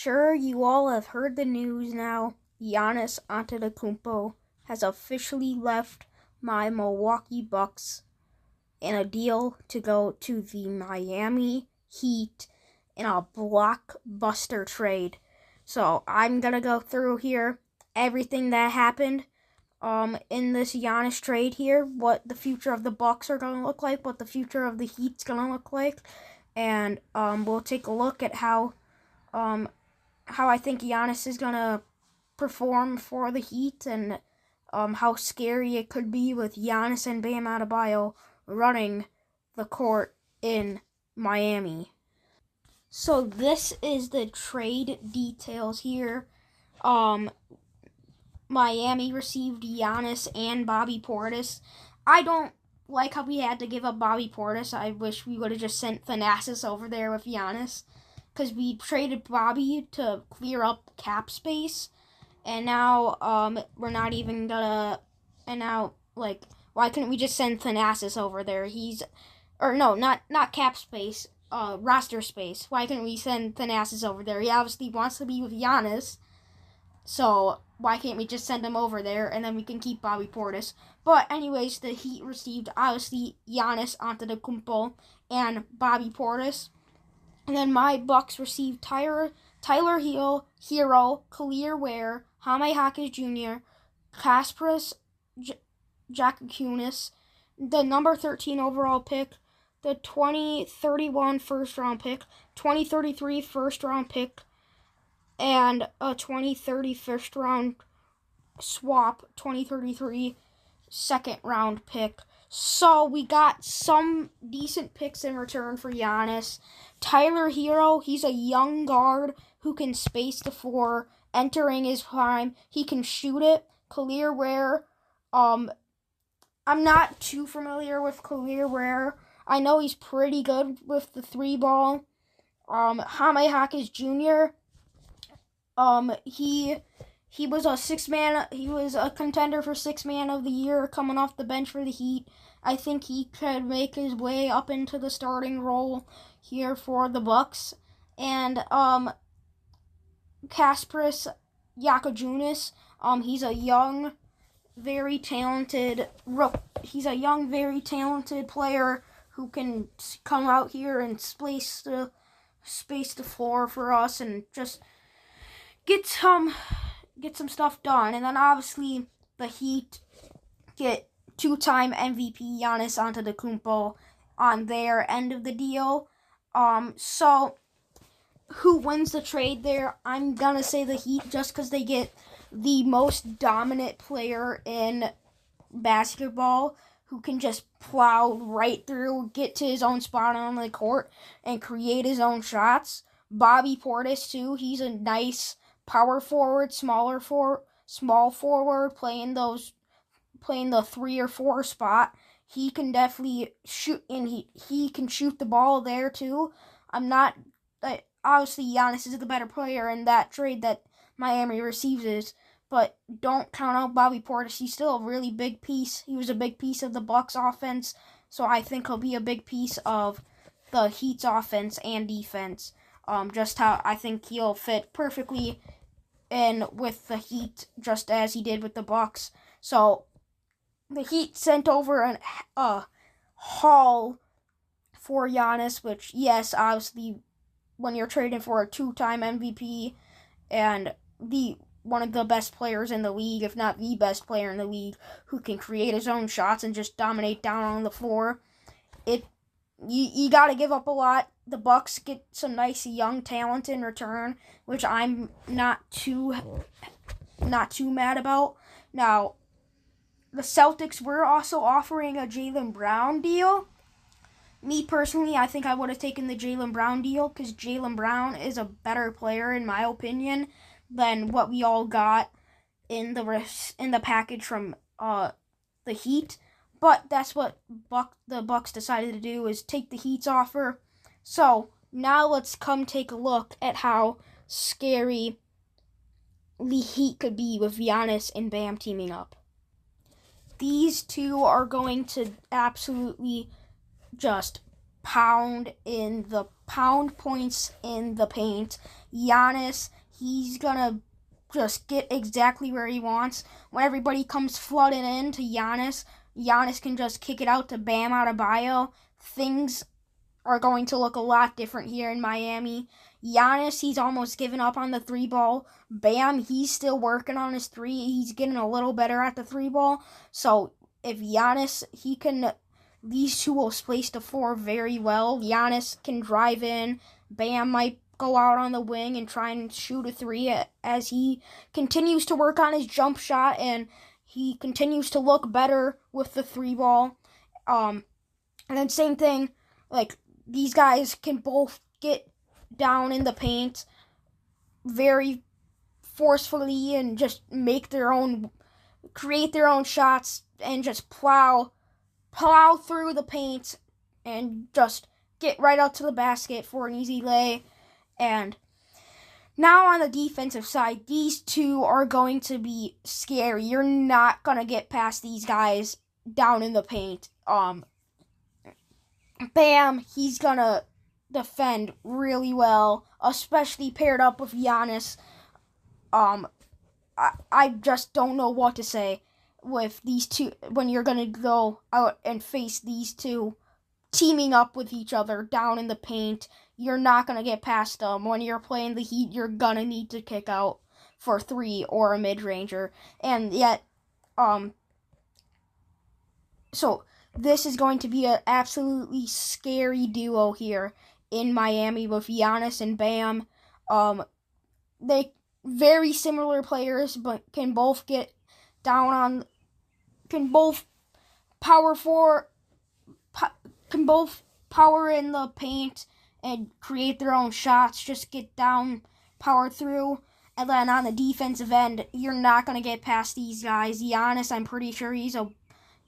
sure you all have heard the news now. Giannis Antetokounmpo has officially left my Milwaukee Bucks in a deal to go to the Miami Heat in a blockbuster trade. So I'm gonna go through here everything that happened in this Giannis trade here, what the future of the Bucks are gonna look like, what the future of the Heat's gonna look like, and we'll take a look at how I think Giannis is gonna perform for the Heat, and how scary it could be with Giannis and Bam Adebayo running the court in Miami. So this is the trade details here. Miami received Giannis and Bobby Portis. I don't like how we had to give up Bobby Portis. I wish we would have just sent Thanasis over there with Giannis, because we traded Bobby to clear up cap space, and now we're not even gonna. And now, like, why couldn't we just send Thanasis over there? Not cap space, roster space. Why couldn't we send Thanasis over there? He obviously wants to be with Giannis, so why can't we just send him over there and then we can keep Bobby Portis? But anyways, the Heat received obviously Giannis Antetokounmpo and Bobby Portis. And then my Bucks received Tyler Hero, Khalil Ware, Jaime Jaquez Jr., Kasparas Jakunis, the number 13 overall pick, the 2031 first round pick, 2033 first round pick, and a 2030 first round swap, 2033 second round pick. So we got some decent picks in return for Giannis. Tyler Hero, he's a young guard who can space the floor, entering his prime. He can shoot it. Khalil Ware, I'm not too familiar with Khalil Ware. I know he's pretty good with the three ball. Jaime Jaquez Jr., he was a contender for 6-man of the year coming off the bench for the Heat. I think he could make his way up into the starting role here for the Bucks. And Kasparas Jakunis, he's a young, very talented player who can come out here and space the floor for us and just get some stuff done. And then obviously the Heat get 2-time MVP Giannis Antetokounmpo on their end of the deal. So who wins the trade there? I'm gonna say the Heat, just because they get the most dominant player in basketball who can just plow right through, get to his own spot on the court, and create his own shots. Bobby Portis too. He's a nice power forward, small forward, playing the 3 or 4 spot. He can definitely shoot, and he can shoot the ball there too. Obviously Giannis is the better player in that trade that Miami receives, but don't count out Bobby Portis. He's still a really big piece. He was a big piece of the Bucks offense, so I think he'll be a big piece of the Heat's offense and defense. Just how I think he'll fit perfectly in with the Heat, just as he did with the Bucks. So the Heat sent over a haul for Giannis, which, yes, obviously, when you're trading for a 2-time MVP and one of the best players in the league, if not the best player in the league, who can create his own shots and just dominate down on the floor, you got to give up a lot. The Bucks get some nice young talent in return, which I'm not too mad about. Now, the Celtics were also offering a Jaylen Brown deal. Me personally, I think I would have taken the Jaylen Brown deal, because Jaylen Brown is a better player, in my opinion, than what we all got in the package from the Heat. But that's what the Bucks decided to do, is take the Heat's offer. So now let's come take a look at how scary the Heat could be with Giannis and Bam teaming up. These two are going to absolutely just pound in the pound points in the paint. Giannis, he's gonna just get exactly where he wants. When everybody comes flooding in to Giannis, Giannis can just kick it out to Bam Adebayo. Things are going to look a lot different here in Miami. Giannis, he's almost given up on the three ball. Bam, he's still working on his three. He's getting a little better at the three ball. So if Giannis, these two will space the floor very well. Giannis can drive in. Bam might go out on the wing and try and shoot a three as he continues to work on his jump shot and he continues to look better with the three ball. And then same thing, like these guys can both get down in the paint very forcefully and just create their own shots and just plow through the paint and just get right out to the basket for an easy lay. And now on the defensive side, these two are going to be scary. You're not going to get past these guys down in the paint. Bam, he's going to defend really well, especially paired up with Giannis. I just don't know what to say with these two when you're going to go out and face these two teaming up with each other down in the paint. You're not going to get past them. When you're playing the Heat, you're going to need to kick out for three or a mid-ranger. And yet, so this is going to be an absolutely scary duo here in Miami with Giannis and Bam. They very similar players, but can both get down on, can both power in the paint and create their own shots, just get down, power through. And then on the defensive end, you're not going to get past these guys. Giannis, I'm pretty sure he's a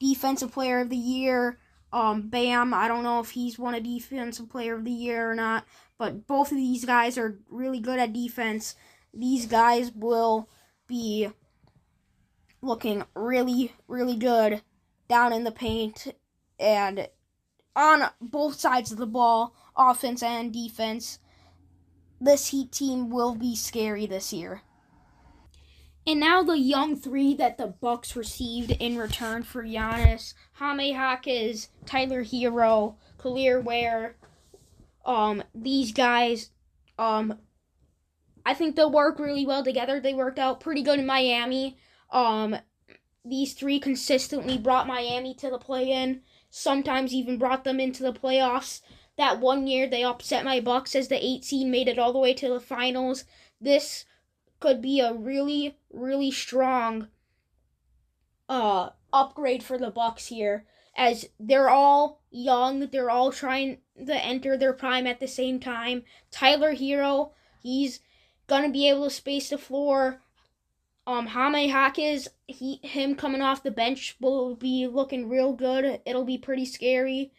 defensive player of the year. Bam, I don't know if he's won a defensive player of the year or not, but both of these guys are really good at defense. These guys will be looking really, really good down in the paint and on both sides of the ball, offense and defense. This Heat team will be scary this year. And now the young three that the Bucks received in return for Giannis: Jaime Jaquez, Tyler Hero, Kelly Ware. These guys, I think they'll work really well together. They worked out pretty good in Miami. These three consistently brought Miami to the play-in, sometimes even brought them into the playoffs. That one year they upset my Bucks as the 8 seed, made it all the way to the finals. This could be a really, really strong upgrade for the Bucks here, as they're all young. They're all trying to enter their prime at the same time. Tyler Hero, he's gonna be able to space the floor. Jaime Jaquez, him coming off the bench will be looking real good. It'll be pretty scary.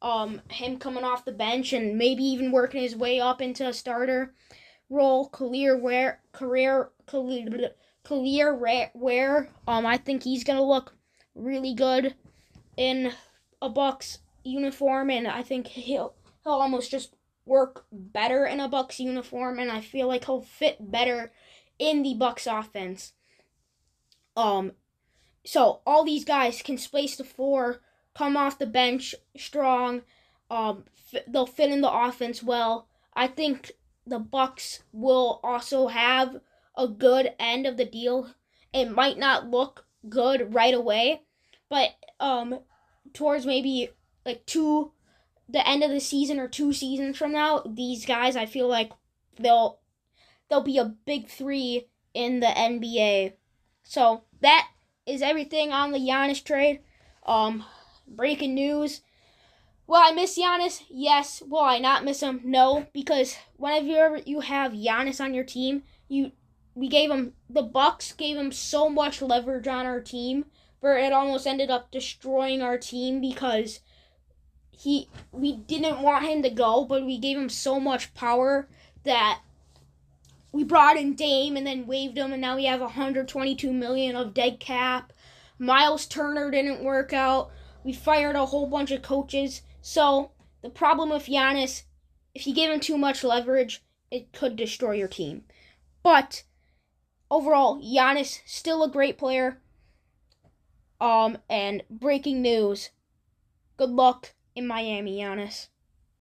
Him coming off the bench and maybe even working his way up into a starter role. Kelly Ware, I think he's gonna look really good in a Bucks uniform, and I think he'll almost just work better in a Bucks uniform, and I feel like he'll fit better in the Bucks offense. So all these guys can space the floor, come off the bench strong. They'll fit in the offense well. I think the Bucks will also have a good end of the deal. It might not look good right away, but towards maybe like the end of the season or 2 seasons from now, these guys, I feel like they'll be a big three in the NBA. So that is everything on the Giannis trade. Breaking news. Will I miss Giannis? Yes. Will I not miss him? No, because whenever you have Giannis on your team, the Bucks gave him so much leverage on our team, where it almost ended up destroying our team because we didn't want him to go, but we gave him so much power that we brought in Dame and then waived him, and now we have $122 million of dead cap. Miles Turner didn't work out. We fired a whole bunch of coaches. So the problem with Giannis if you give him too much leverage, it could destroy your team. But overall, Giannis still a great player. And breaking news, good luck in Miami, Giannis.